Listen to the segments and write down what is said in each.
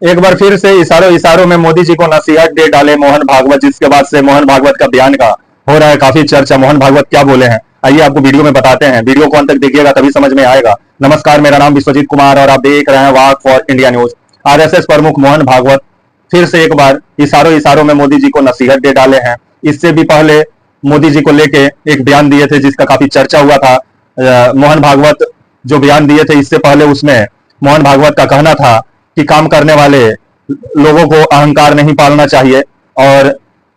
एक बार फिर से इशारों इशारों में मोदी जी को नसीहत दे डाले मोहन भागवत, जिसके बाद से मोहन भागवत का बयान का हो रहा है काफी चर्चा। मोहन भागवत क्या बोले हैं, आइए आपको वीडियो में बताते हैं। वीडियो को अंत तक देखिएगा तभी समझ में आएगा। नमस्कार, मेरा नाम विश्वजीत कुमार और आप देख रहे हैं वाक फॉर इंडिया न्यूज। आरएसएस प्रमुख मोहन भागवत फिर से एक बार इशारों इशारों में मोदी जी को नसीहत दे डाले हैं। इससे भी पहले मोदी जी को लेके एक बयान दिए थे जिसका काफी चर्चा हुआ था। मोहन भागवत जो बयान दिए थे इससे पहले उसमें मोहन भागवत का कहना था कि काम करने वाले लोगों को अहंकार नहीं पालना चाहिए, और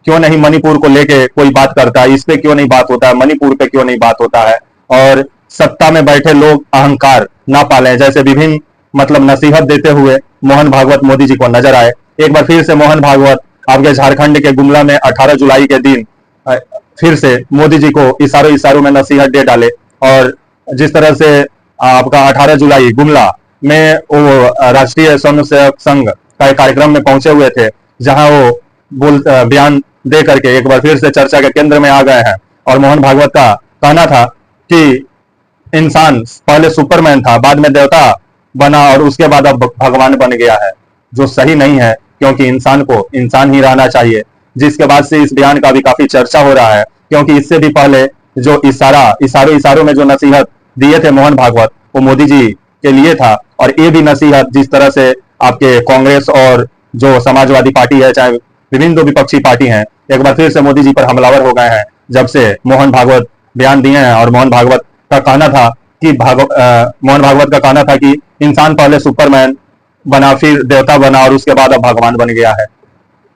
क्यों नहीं मणिपुर को लेके कोई बात करता है, इस पे क्यों नहीं बात होता है, मणिपुर पे क्यों नहीं बात होता है, और सत्ता में बैठे लोग अहंकार ना पालें, जैसे विभिन्न मतलब नसीहत देते हुए मोहन भागवत मोदी जी को नजर आए। एक बार फिर से मोहन भागवत आपके झारखंड के गुमला में 18 जुलाई के दिन फिर से मोदी जी को इशारों इशारों में नसीहत दे डाले। और जिस तरह से आपका 18 जुलाई गुमला में वो राष्ट्रीय स्वयंसेवक संघ का एक कार्यक्रम में पहुंचे हुए थे, जहां वो बयान दे करके एक बार फिर से चर्चा के केंद्र में आ गए हैं। और मोहन भागवत का कहना था कि इंसान पहले सुपरमैन था, बाद में देवता बना और उसके बाद अब भगवान बन गया है, जो सही नहीं है, क्योंकि इंसान को इंसान ही रहना चाहिए। जिसके बाद से इस बयान का भी काफी चर्चा हो रहा है, क्योंकि इससे भी पहले जो इशारों इशारों में जो नसीहत दिए थे मोहन भागवत, वो मोदी जी के लिए था। और ये भी नसीहत जिस तरह से आपके कांग्रेस और जो समाजवादी पार्टी है, चाहे विभिन्न जो विपक्षी पार्टी हैं, एक बार फिर से मोदी जी पर हमलावर हो गए हैं जब से मोहन भागवत बयान दिए हैं। और मोहन भागवत का कहना था कि मोहन भागवत का कहना था कि इंसान पहले सुपरमैन बना, फिर देवता बना और उसके बाद अब भगवान बन गया है।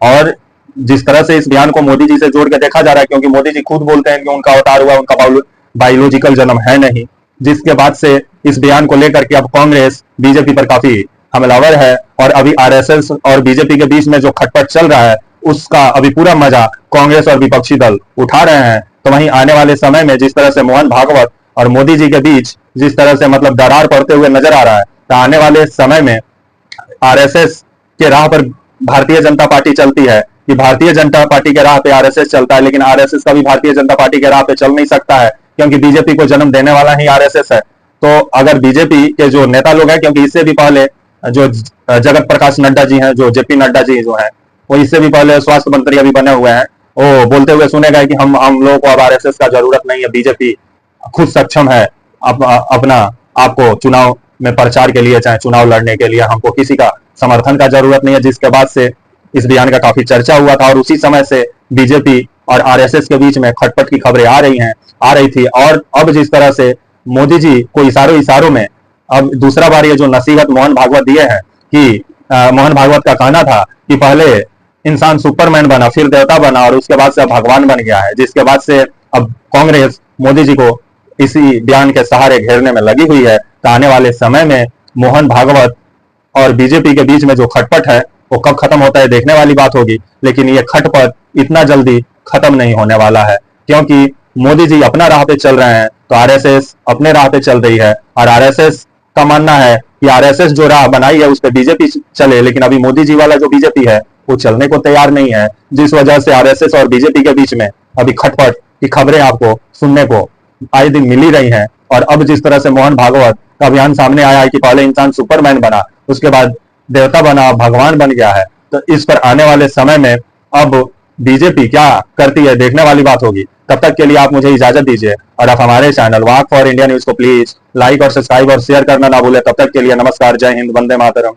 और जिस तरह से इस बयान को मोदी जी से जोड़ के देखा जा रहा है, क्योंकि मोदी जी खुद बोलते हैं कि उनका अवतार हुआ, उनका बायोलॉजिकल जन्म है नहीं, जिसके बाद से इस बयान को लेकर के अब कांग्रेस बीजेपी पर काफी हमलावर है। और अभी आरएसएस और बीजेपी के बीच में जो खटपट चल रहा है, उसका अभी पूरा मजा कांग्रेस और विपक्षी दल उठा रहे हैं। तो वहीं आने वाले समय में जिस तरह से मोहन भागवत और मोदी जी के बीच जिस तरह से मतलब दरार पड़ते हुए नजर आ रहा है, तो आने वाले समय में आरएसएस के राह पर भारतीय जनता पार्टी चलती है कि भारतीय जनता पार्टी के राह पे आरएसएस चलता है, लेकिन आरएसएस का भी भारतीय जनता पार्टी के राह पे चल नहीं सकता है, क्योंकि बीजेपी को जन्म देने वाला ही आरएसएस है। तो अगर बीजेपी के जो नेता लोग हैं, क्योंकि इससे भी पहले जो जगत प्रकाश नड्डा जी हैं, जो जेपी नड्डा जी जो हैं, वो इससे भी पहले स्वास्थ्य मंत्री अभी बने हुए हैं, वो बोलते हुए सुने गए कि हम लोगों को अब आरएसएस का जरूरत नहीं है, बीजेपी खुद सक्षम है अपना आपको चुनाव में प्रचार के लिए, चाहे चुनाव लड़ने के लिए, हमको किसी का समर्थन का जरूरत नहीं है। जिसके बाद से इस बयान का काफी चर्चा हुआ था और उसी समय से बीजेपी और आरएसएस के बीच में खटपट की खबरें आ रही थी। और अब जिस तरह से मोदी जी को इशारों इशारों में अब दूसरा बार ये जो नसीहत मोहन भागवत दिए हैं कि मोहन भागवत का कहना था कि पहले इंसान सुपरमैन बना, फिर देवता बना और उसके बाद से अब भगवान बन गया है। जिसके बाद से अब कांग्रेस मोदी जी को इसी बयान के सहारे घेरने में लगी हुई है। तो आने वाले समय में मोहन भागवत और बीजेपी के बीच में जो खटपट है वो कब खत्म होता है देखने वाली बात होगी। लेकिन ये खटपट इतना जल्दी खत्म नहीं होने वाला है, क्योंकि मोदी जी अपना राह पे चल रहे हैं तो आरएसएस अपने राह पे चल रही है। और आरएसएस का मानना है कि आरएसएस जो राह बनाई है उस पर बीजेपी चले, लेकिन अभी मोदी जी वाला जो बीजेपी है वो चलने को तैयार नहीं है। जिस वजह से आरएसएस और बीजेपी के बीच में अभी खटपट की खबरें आपको सुनने को आए दिन मिल ही रही हैं। और अब जिस तरह से मोहन भागवत का बयान सामने आया है कि पहले इंसान सुपरमैन बना, उसके बाद देवता बना, भगवान बन गया है, तो इस पर आने वाले समय में अब बीजेपी क्या करती है देखने वाली बात होगी। तब तक के लिए आप मुझे इजाजत दीजिए और आप हमारे channel walk for India news को प्लीज लाइक और सब्सक्राइब और शेयर करना ना भूलें। तब तक के लिए नमस्कार, जय हिंद, वंदे मातरम।